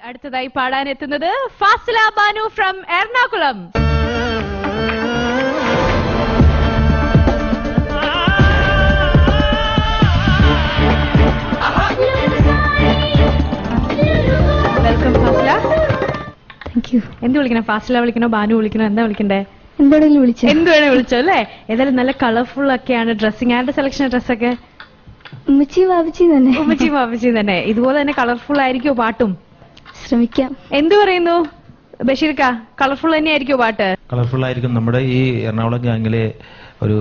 അടുത്തതായി പാടാൻ എത്തുന്നത് Fasila Banu from Ernakulam. Welcome Fasila. Thank you. എന്ത് വിളിക്കണം? ഫാസില വിളിക്കണോ, ബാനു വിളിക്കണോ, എന്താ വിളിക്കണ്ടേ? എന്ത് വേണേ വിളിച്ചോ അല്ലേ? ഏതായാലും നല്ല കളർഫുൾ ഒക്കെയാണ് ഡ്രസ്സിങ്. ആരുടെ സെലക്ഷൻ ഡ്രസ്സൊക്കെ? ഉമ്മച്ചി വാപ്പച്ചി തന്നെ. ഉമ്മച്ചി വാപ്പച്ചി തന്നെ. ഇതുപോലെ തന്നെ കളർഫുൾ ആയിരിക്കോ പാട്ടും? ശ്രമിക്കാം. എന്ത് പറയുന്നു ബഷീർക്ക? കളർഫുൾ തന്നെയായിരിക്കോ പാട്ട്? കളർഫുൾ ആയിരിക്കും. നമ്മുടെ ഈ എറണാകുളം ഗാംഗിലെ ഒരു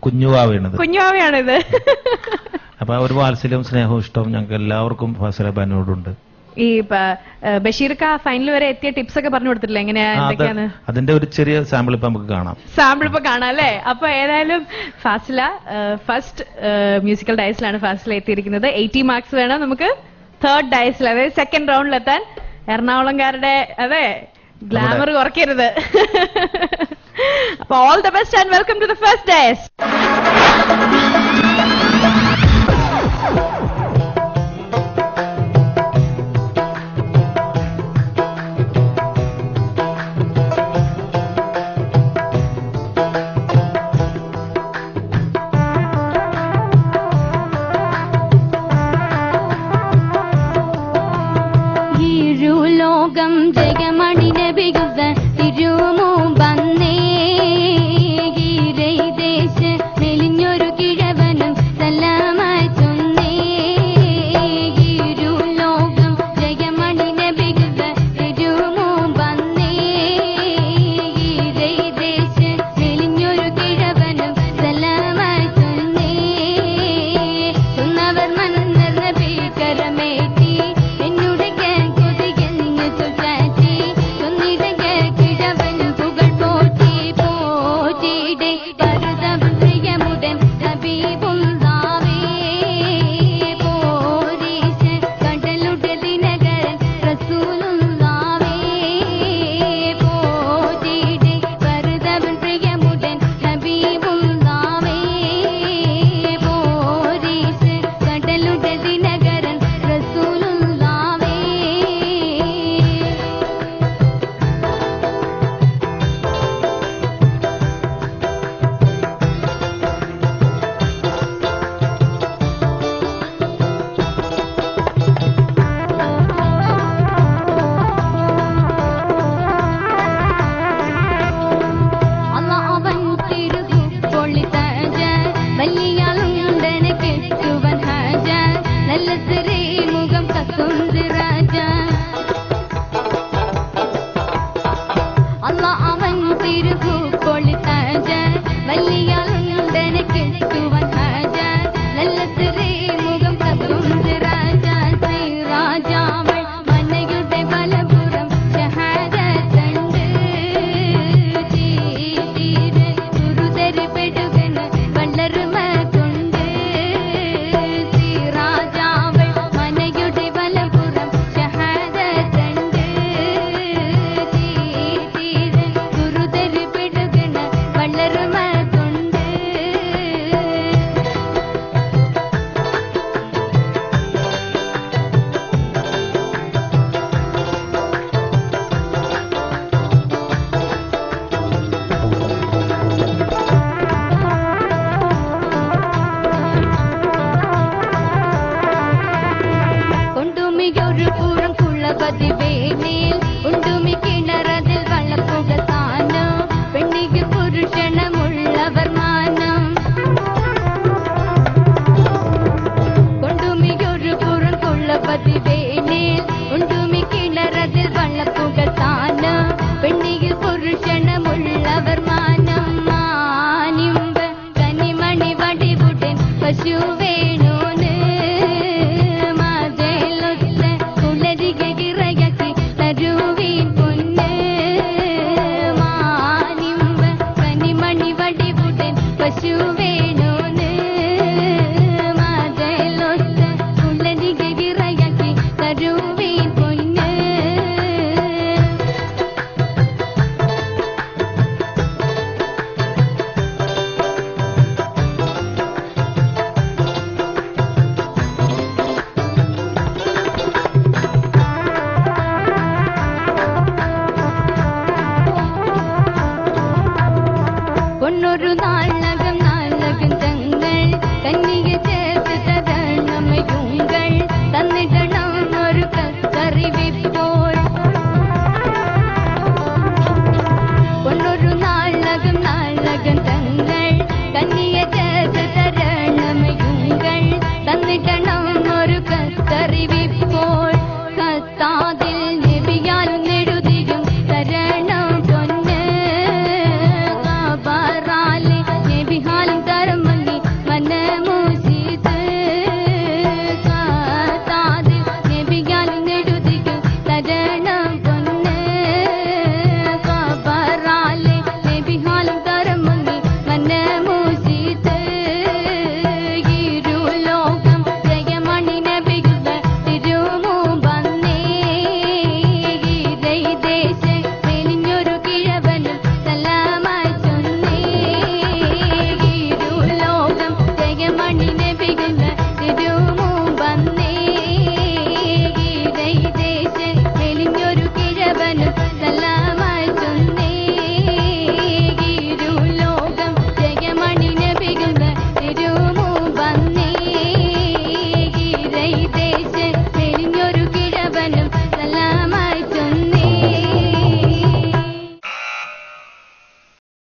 കുഞ്ഞുവാവയാണിത്. കുഞ്ഞുവാവയാണിത്. അപ്പൊ ഒരു വാത്സല്യവും സ്നേഹവും ഇഷ്ടവും ഞങ്ങൾക്ക് എല്ലാവർക്കും ഫാസില ബാനുവോടുണ്ട്. ഈ ബഷീർക്ക ഫൈനൽ വരെ എത്തിയ ടിപ്സ് ഒക്കെ പറഞ്ഞു കൊടുത്തിട്ടില്ല എങ്ങനെയാ, എന്തൊക്കെയാണ്? അതിന്റെ ഒരു ചെറിയ സാമ്പിൾ ഇപ്പൊ നമുക്ക് കാണാം. സാമ്പിൾ ഇപ്പൊ കാണാം അല്ലേ? അപ്പൊ ഏതായാലും ഫാസില ഫസ്റ്റ് മ്യൂസിക്കൽ ഡയസിലാണ് ഫാസില എത്തിയിരിക്കുന്നത്. 80 മാർക്സ് വേണം നമുക്ക് തേർഡ് ഡയസിൽ, അതായത് സെക്കൻഡ് റൗണ്ടിലെത്താൻ. എറണാകുളംകാരുടെ അതെ ഗ്ലാമർ കുറയ്ക്കരുത്. അപ്പൊ all the best and welcome to the first dais. ലോകം ജഗമണിനെ ബിഗുത തിരുമോ വന്നേ ദേശ മെലിഞ്ഞൊരു കിഴവനും സലാമായി ചൊന്നേ ലോകം ജഗമണിനെ ബിഗുത തിരുമോ വന്നേ ദേശ മെലിഞ്ഞൊരു കിഴവനും സലാമായി ചൊന്നേ ചൊന്നവർ മനന്നർന്ന ഭീകരമേറ്റി എന്നോട്